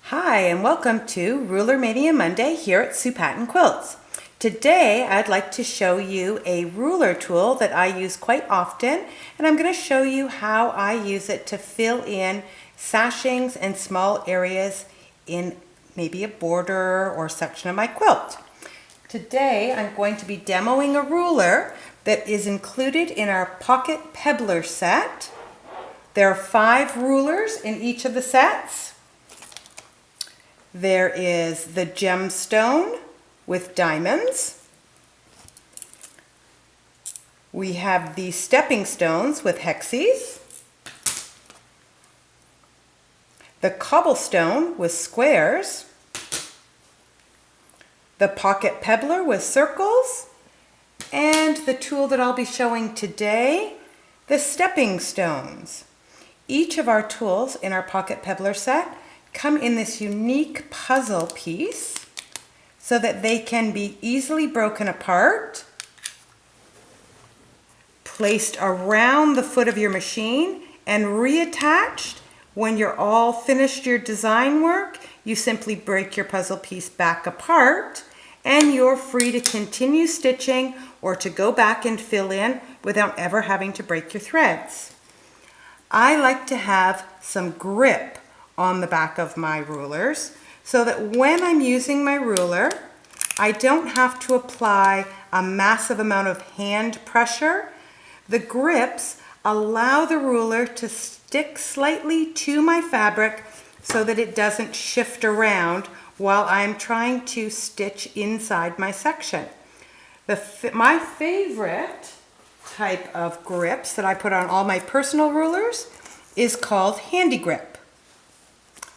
Hi, and welcome to Ruler Mania Monday here at Patten Quilts. Today I'd like to show you a ruler tool that I use quite often, and I'm going to show you how I use it to fill in sashings and small areas in maybe a border or section of my quilt. Today I'm going to be demoing a ruler that is included in our Pocket Pebbler set. There are 5 rulers in each of the sets. There is the gemstone with diamonds. We have the stepping stones with hexes. The cobblestone with squares. The pocket pebbler with circles. And the tool that I'll be showing today, the stepping stones. Each of our tools in our pocket pebbler set come in this unique puzzle piece so that they can be easily broken apart, placed around the foot of your machine, and reattached. When you're all finished your design work, you simply break your puzzle piece back apart and you're free to continue stitching or to go back and fill in without ever having to break your threads. I like to have some grip on the back of my rulers so that when I'm using my ruler, I don't have to apply a massive amount of hand pressure. The grips allow the ruler to stick slightly to my fabric so that it doesn't shift around while I'm trying to stitch inside my section. My favorite type of grips that I put on all my personal rulers is called Handy Grip.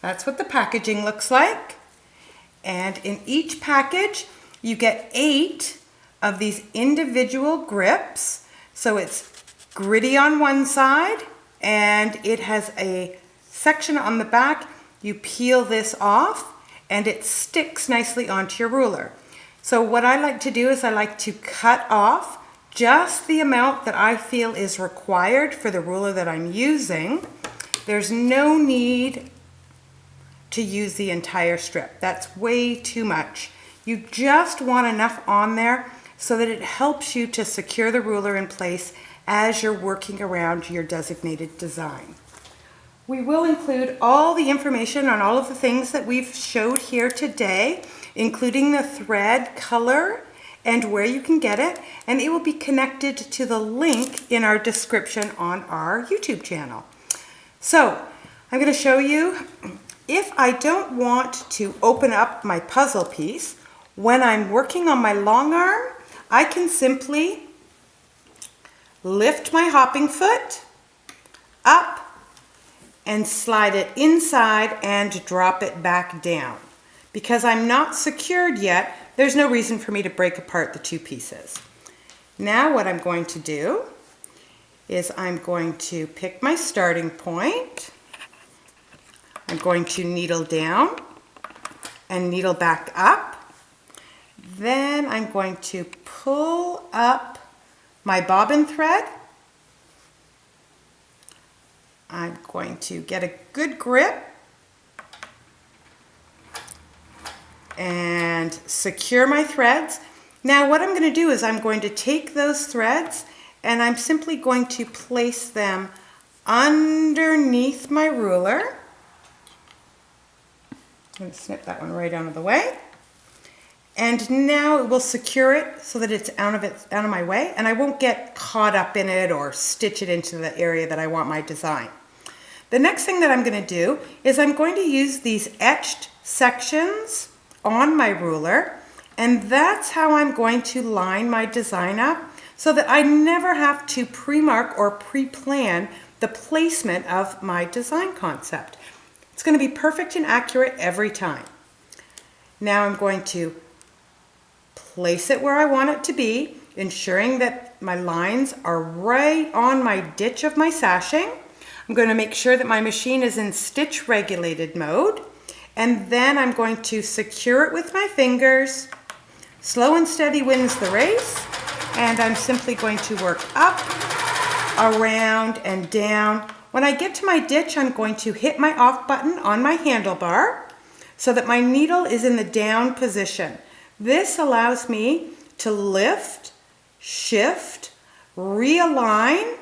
That's what the packaging looks like. And in each package, you get 8 of these individual grips. So it's gritty on one side, and it has a section on the back. You peel this off, and it sticks nicely onto your ruler. So what I like to do is I like to cut off just the amount that I feel is required for the ruler that I'm using. There's no need to use the entire strip. That's way too much. You just want enough on there so that it helps you to secure the ruler in place as you're working around your designated design. We will include all the information on all of the things that we've showed here today, including the thread color and where you can get it, and it will be connected to the link in our description on our YouTube channel. So I'm going to show you. If I don't want to open up my puzzle piece, when I'm working on my long arm, I can simply lift my hopping foot up and slide it inside and drop it back down. Because I'm not secured yet, there's no reason for me to break apart the 2 pieces. Now what I'm going to do is I'm going to pick my starting point. I'm going to needle down and needle back up. Then I'm going to pull up my bobbin thread. I'm going to get a good grip and secure my threads. Now what I'm going to do is I'm going to take those threads and I'm simply going to place them underneath my ruler. I'm going to snip that one right out of the way. And now it will secure it so that it's out of my way, and I won't get caught up in it or stitch it into the area that I want my design. The next thing that I'm going to do is I'm going to use these etched sections on my ruler, and that's how I'm going to line my design up so that I never have to pre-mark or pre-plan the placement of my design concept. It's going to be perfect and accurate every time. Now I'm going to place it where I want it to be, ensuring that my lines are right on my ditch of my sashing. I'm going to make sure that my machine is in stitch regulated mode, and then I'm going to secure it with my fingers. Slow and steady wins the race, and I'm simply going to work up, around, and down. When I get to my ditch, I'm going to hit my off button on my handlebar, so that my needle is in the down position. This allows me to lift, shift, realign,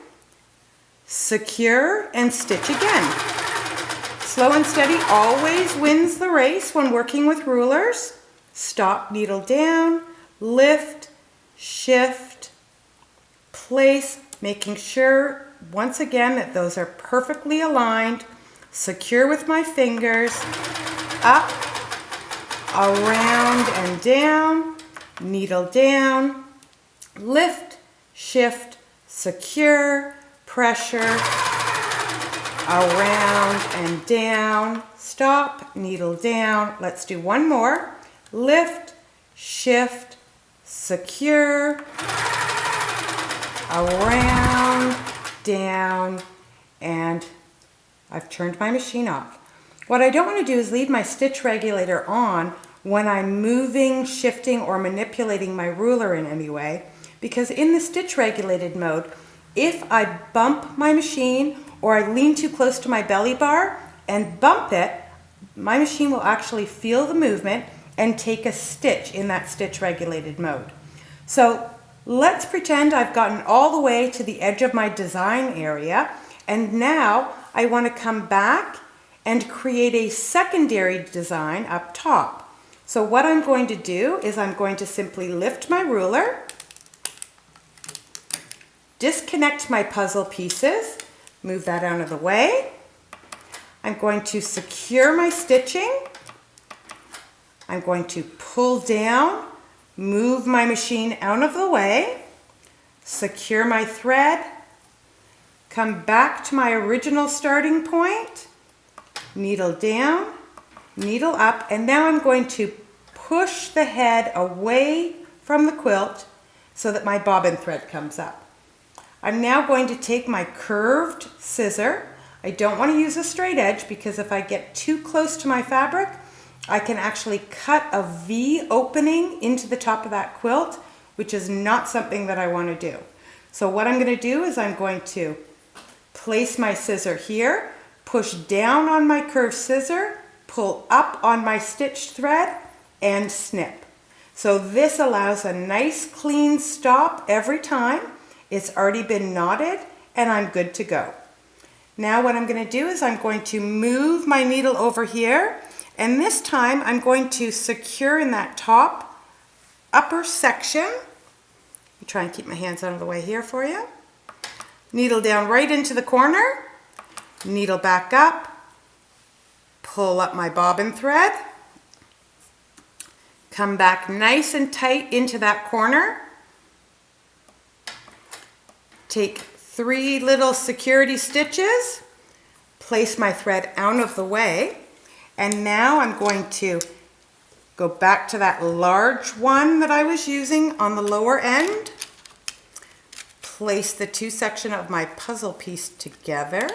secure, and stitch again. Slow and steady always wins the race when working with rulers. Stop, needle down, lift, shift, place, making sure once again that those are perfectly aligned. Secure with my fingers, up, around and down, needle down, lift, shift, secure, pressure, around and down, stop, needle down. Let's do one more. Lift, shift, secure, around, down, and I've turned my machine off. What I don't want to do is leave my stitch regulator on when I'm moving, shifting, or manipulating my ruler in any way, because in the stitch regulated mode, if I bump my machine or I lean too close to my belly bar and bump it, my machine will actually feel the movement and take a stitch in that stitch regulated mode. So let's pretend I've gotten all the way to the edge of my design area, and now I want to come back and create a secondary design up top. So what I'm going to do is I'm going to simply lift my ruler, disconnect my puzzle pieces, move that out of the way. I'm going to secure my stitching. I'm going to pull down, move my machine out of the way, secure my thread, come back to my original starting point, needle down, needle up, and now I'm going to push the head away from the quilt so that my bobbin thread comes up. I'm now going to take my curved scissor. I don't want to use a straight edge because if I get too close to my fabric, I can actually cut a V opening into the top of that quilt, which is not something that I want to do. So what I'm going to do is I'm going to place my scissor here, push down on my curved scissor, pull up on my stitched thread, and snip. So this allows a nice clean stop every time. It's already been knotted and I'm good to go. Now what I'm going to do is I'm going to move my needle over here, and this time I'm going to secure in that top upper section. Let me try and keep my hands out of the way here for you. Needle down right into the corner, needle back up, pull up my bobbin thread, come back nice and tight into that corner, take 3 little security stitches, place my thread out of the way, and now I'm going to go back to that large one that I was using on the lower end, place the 2 sections of my puzzle piece together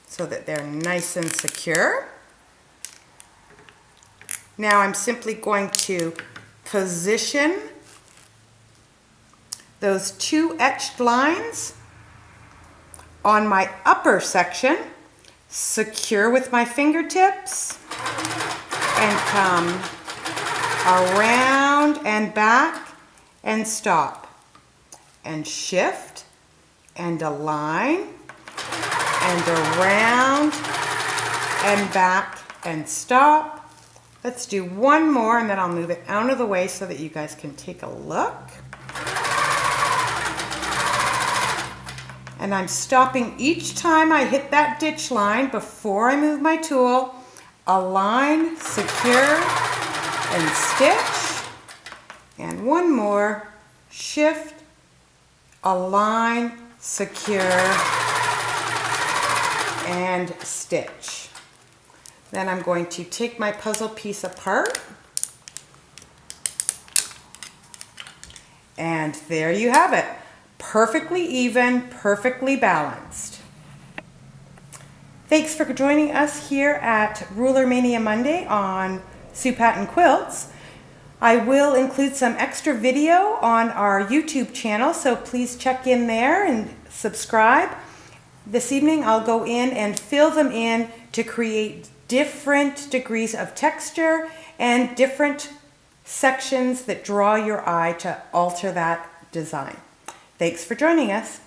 so that they're nice and secure. Now I'm simply going to position those 2 etched lines on my upper section, secure with my fingertips, and come around and back and stop, and shift and align and around and back and stop. Let's do one more and then I'll move it out of the way so that you guys can take a look. And I'm stopping each time I hit that ditch line before I move my tool. Align, secure, and stitch. And one more. Shift, align, secure, and stitch. Then I'm going to take my puzzle piece apart. And there you have it. Perfectly even, perfectly balanced. Thanks for joining us here at Ruler Mania Monday on Sue Patten Quilts. I will include some extra video on our YouTube channel, so please check in there and subscribe. This evening I'll go in and fill them in to create different degrees of texture and different sections that draw your eye to alter that design. Thanks for joining us.